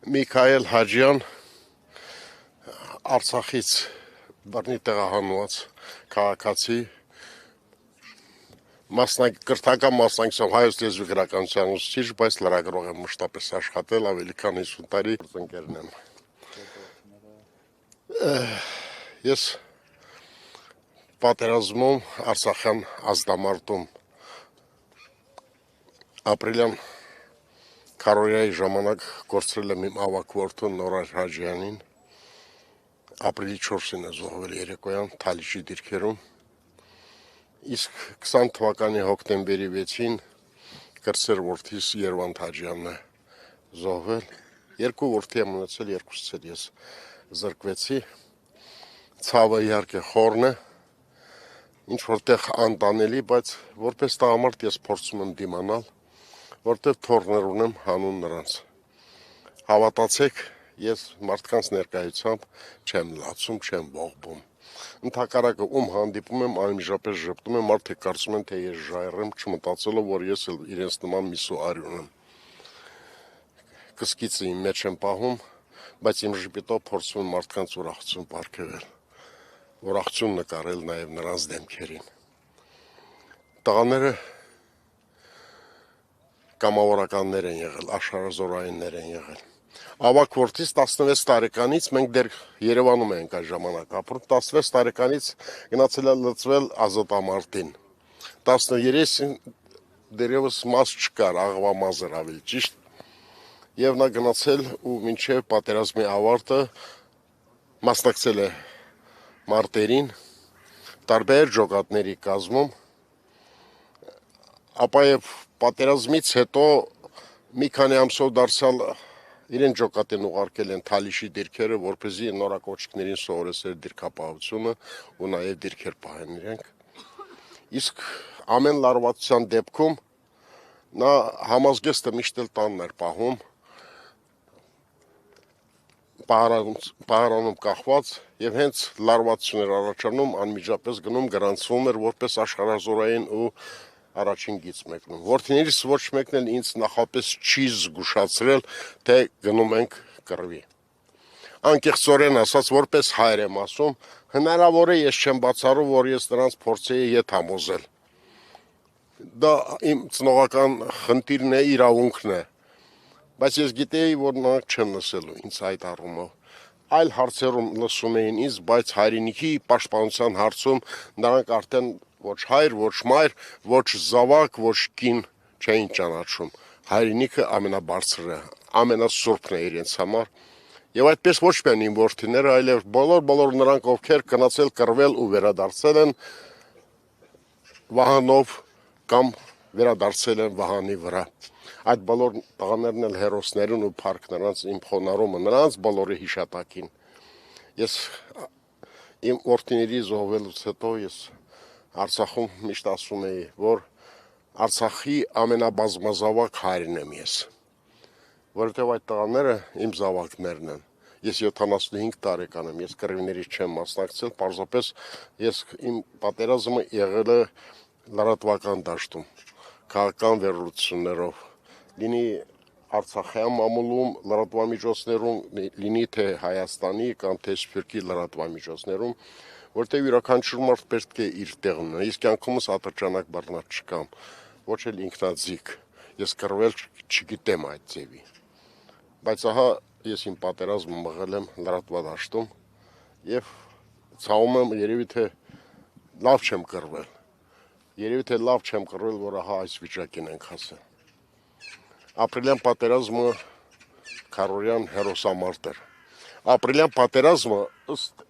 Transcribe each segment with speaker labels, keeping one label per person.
Speaker 1: Միքայել Հաջյան Արցախից բռնի տեղահանված քաղաքացի կրթական մասնակցությամբ հայոց լեզվի գրականության ուսուցիչ, բայց լրագրող եմ մշտապես աշխատել ավելի քան 50 տարի ընկերն եմ։ Ես պատերազմում Արցախյան ազդամարտում ապրիլյան քարորիայի ժամանակ կորցրել եմ իմ ավագ որդու Նորար Հաջյանին, ապրիլի 4-ին է զոհվել երեկոյան Թալիշի դիրքերում, իսկ 20 թվականի հոկտեմբերի 6-ին կրտսեր որդիս Երվանդ Հաջյանն է զոհվել, երկու որդի եմ ունեցել, երկուսից էլ ես զրկվեցի, ցավը իհարկե խորն է, ինչ որտեղ անտանելի, բայց որպես տղամարդ ես փորձում եմ դիմանալ, որտեղ թորներ ունեմ հանուն նրանց։ Հավատացեք, ես մարդկանց ներկայությամբ չեմ լացում, չեմ ողբում։ Ընդհակառակը ում հանդիպում եմ, անմիջապես ժպտում եմ, մարդիկ կարծում են, թե ես ժայռ եմ, չմտածելով, որ ես էլ իրենց նման միսու արյուն եմ։ Կսկիցը իմ մեջ եմ պահում, բայց իմ ժպիտով փորձում եմ մարդկանց ուրախություն պարգևել, ուրախություն նկարել նաև նրանց դեմքերին։ Տղաները կամավորականներ են եղել, աշխարհազորայիններ են եղել։ Ավագ որդիս 16 տարեկանից մենք դեռ Երևանում ենք այդ ժամանակ ապրում, 16 տարեկանից գնացել է լծվել ազատամարտին։ 13-ին դերևս մաս չկար, աղվա մազ էր ավելի ճիշտ, եւ նա գնացել ու մինչև պատերազմի ավարտը մասնակցել է մարտերին, տարբեր ջոկատների կազմում, ապա եւ պատերազմից հետո մի քանի ամսով դարձյալ իրեն ջոկատեն ուղարկել են Թալիշի դիրքերը, որպեսզի նորակոչիկներին սովորեցրել դիրքապահությունը ու նաև դիրքեր պահեն իրենք։ Իսկ ամեն լարվածության դեպքում նա համազգեստը միշտ էլ տանն էր պահում, պահարանում կախված եւ հենց լարվածություն էր առաջանում, անմիջապես գնում գրանցվում էր որպես աշխարհազորային ու առաջին գիծ մեկնում։ Որդիներից ոչ մեկն էլ ինձ նախապես չի զգուշացրել, թե գնում ենք կռվի։ Անկեղծորեն ասած, որպես հայր եմ ասում, հնարավոր է ես չեմ բացառում, որ ես նրանց փորձեի ետ համոզել։ Դա իմ ծնողական խնդիրն է, իրավունքն է, բայց ես գիտեի, որ նրանք չեն լսելու ինձ այդ առումով։ Այլ հարցերում լսում էին ինձ, բայց հայրենիքի պաշտպանության հարցում նրանք արդեն ոչ հայր, ոչ մայր, ոչ զավակ, ոչ կին չէին ճանաչում։ Հայրենիքը ամենաբարձրը, ամենասուրբն է իրենց համար։ Եվ այդպես ոչ միայն իմ որդիները, այլև բոլոր նրանք, ովքեր գնացել կռվել ու վերադարձել են Վահանով կամ վերադարձել են Վահանի վրա։ Այդ բոլոր տղաներն էլ հերոսներն ու փառք նրանց, իմ խոնարհումը նրանց բոլորի հիշատակին։ Ես իմ որդիների զոհվելուց հետո ես Արցախում միշտ ասում էի, որ Արցախի ամենաբազմազավակ հայրն եմ ես, որովհետև այդ տղաները իմ զավակներն են։ Ես 75 տարեկան եմ, ես կռվիների չեմ մասնակցել, պարզապես ես իմ պատերազմը եղել է լրատվական դաշտում, քաղաքական վերլուծություններով, լինի Արցախյան մամուլում, լրատվամիջոցներում, լինի թե Հայաստանի կամ թե Սփյուռքի լրատվամիջոցներում, որտեղ յուրաքանչյուր մարդ պետք է իր տեղն ունենա։ Իսկ կյանքումս ատրճանակ բռնած չկամ, ոչ էլ ինքնաձիգ։ Ես կռվել չգիտեմ այդ ձևի։ Բայց ահա ես իմ պատերազմը մղել եմ լրատվադաշտում եւ ցավում եմ, երևի թե լավ չեմ կռվել։ Երևի թե լավ չեմ կռվել, որ ահա այս վիճակին ենք հասել։ Ապրիլյան պատերազմը քարորյան հերոսամարտ էր։ Ապրիլյան պատերազմը ըստ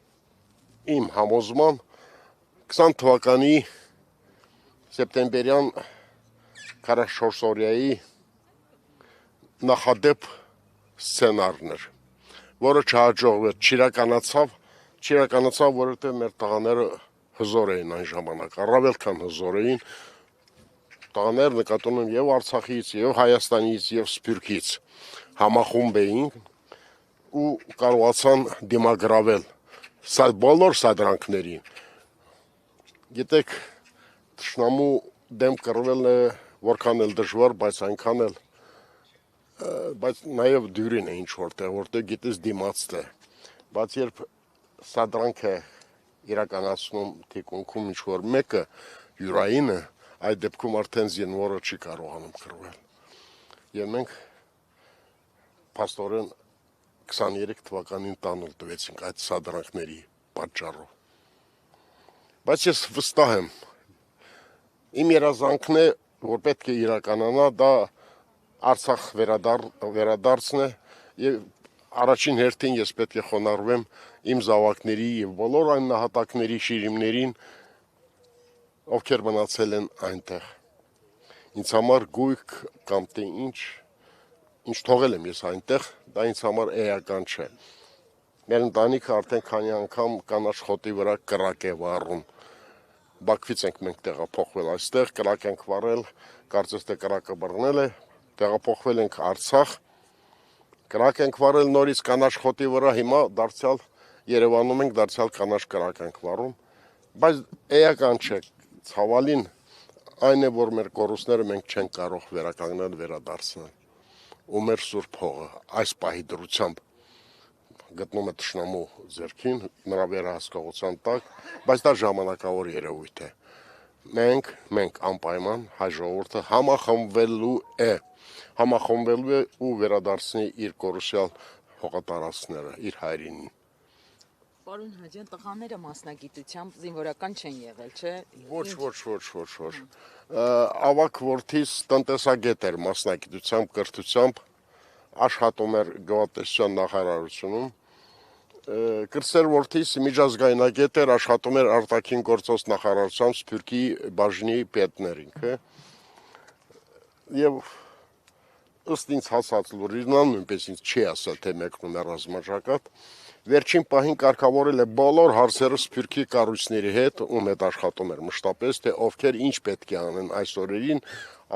Speaker 1: իմ համոզման 20 թվականի սեպտեմբերյան 44-օրյայի նախադեպ սցենարն էր, որը չհաջողվեց, չիրականացավ, որովհետև մեր տղաները հզոր էին այն ժամանակ, առավել քան հզոր էին, տղաներ նկատում եմ եւ Արցախից, եւ Հայաստանից, եւ Սփյուռքից համախումբ էին ու կարողացան դիմագրավել բոլոր սադրանքներին։ Գիտեք, թշնամու դեմ կռվելն է որքան էլ դժվար, բայց այնքան էլ բայց նաև դյուրին է ինչ որտեղ գիտես դիմացդ է, բայց երբ սադրանքը իրականացնում թիկունքում ինչ որ մեկը յուրայինը, այդ դեպքում արդեն զինվորը չի կարողանում կռվել։ Եվ մենք փաստորեն 23 թվականին տանուլ տվեցինք այդ սադրանքների պատճառով։ Բայց ես վստահ եմ, իմ երազանքն է, որ պետք է իրականանա, դա Արցախ վերադարձն է եւ առաջին հերթին ես պետք է խոնարհվեմ իմ զավակների եւ բոլոր այն նահատակների շիրիմներին, ովքեր մնացել են այնտեղ։ Ինձ համար գույք կամ թե ինչ թողել եմ ես այնտեղ, դա ինձ համար էական չէ։ Մեր ընտանիքը արդեն քանի անգամ կանաչ խոտի վրա կրակ է վառում։ Բաքվից ենք մենք տեղափոխվել այստեղ, կրակ ենք վառել, կարծես թե կրակը բռնել է, տեղափոխվել ենք Արցախ, կրակ ենք վառել նորից կանաչ խոտի վրա, հիմա դարձյալ Երևանում ենք, դարձյալ կանաչ կրակ ենք վառում, բայց էական չէ, ցավալին այն է, որ մեր կորուստները մենք չենք կարող վերականգնել, վերադարձնել, ու մեր սուրբ հողը այս պահի դրությամբ գտնում է թշնամու ձեռքին, նրա վերահսկողության տակ, բայց դա ժամանակավոր երևույթ է։ Մենք անպայման հայ ժողովուրդը համախմբվելու է ու վերադարձնի իր կորուսյալ հողատարածքները, իր հայրենին։
Speaker 2: Պարոն Հաջյան, տղաները մասնագիտությամբ զինվորական չեն եղել, չէ՞։
Speaker 1: Ոչ։ Ավակ որդիս տնտեսագետ էր մասնագիտությամբ, կրթությամբ, աշխատում էր գյուղատնտեսության նախարարությունում, կրտսեր որդիս միջազգայնագետ էր, աշխատում էր արտաքին գործոս նախարարությամբ Սփյուռքի բաժնի պետներ ինքը, եւ ըստ ինձ հասած լուրերին նույնպես ինձ չի ասա, թե մեկնում է ռազմաճակատ, վերջին պահին կարգավորել է բոլոր հարցերը Սփյուռքի կառույցների հետ, ում հետ աշխատում էր մշտապես, թե ովքեր ինչ պետք է անեն այս օրերին,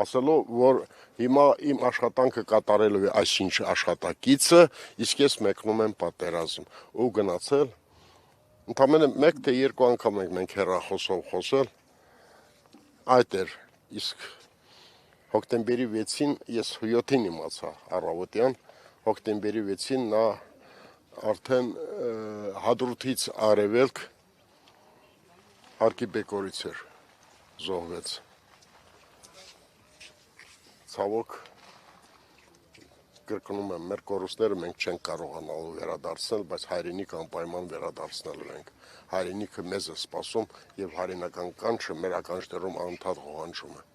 Speaker 1: ասելով, որ հիմա իմ աշխատանքը կատարելու է այսինչ աշխատակիցը, իսկ ես մեկնում եմ պատերազմ, ու գնացել, ընդամենը մեկ թե երկու անգամ ենք մենք հեռախոսով խոսել, այդ էր, իսկ հոկտեմբերի 6-ին ես 7-ին իմացա առավոտյան, հոկտեմբերի 6-ին նա արդեն Հադրութից արևելք Արկիբեկորից էր զոհվեց։ Ցավոք, կրկնում եմ, մեր կորուստները մենք չենք կարողանալու վերադարձնել, բայց հայրենիքը անպայման վերադարձնելու ենք։ Հայրենիքը մեզ է սպասում եւ հայրենական կանչը մեր ականջներում անընդհատ ղողանջում է։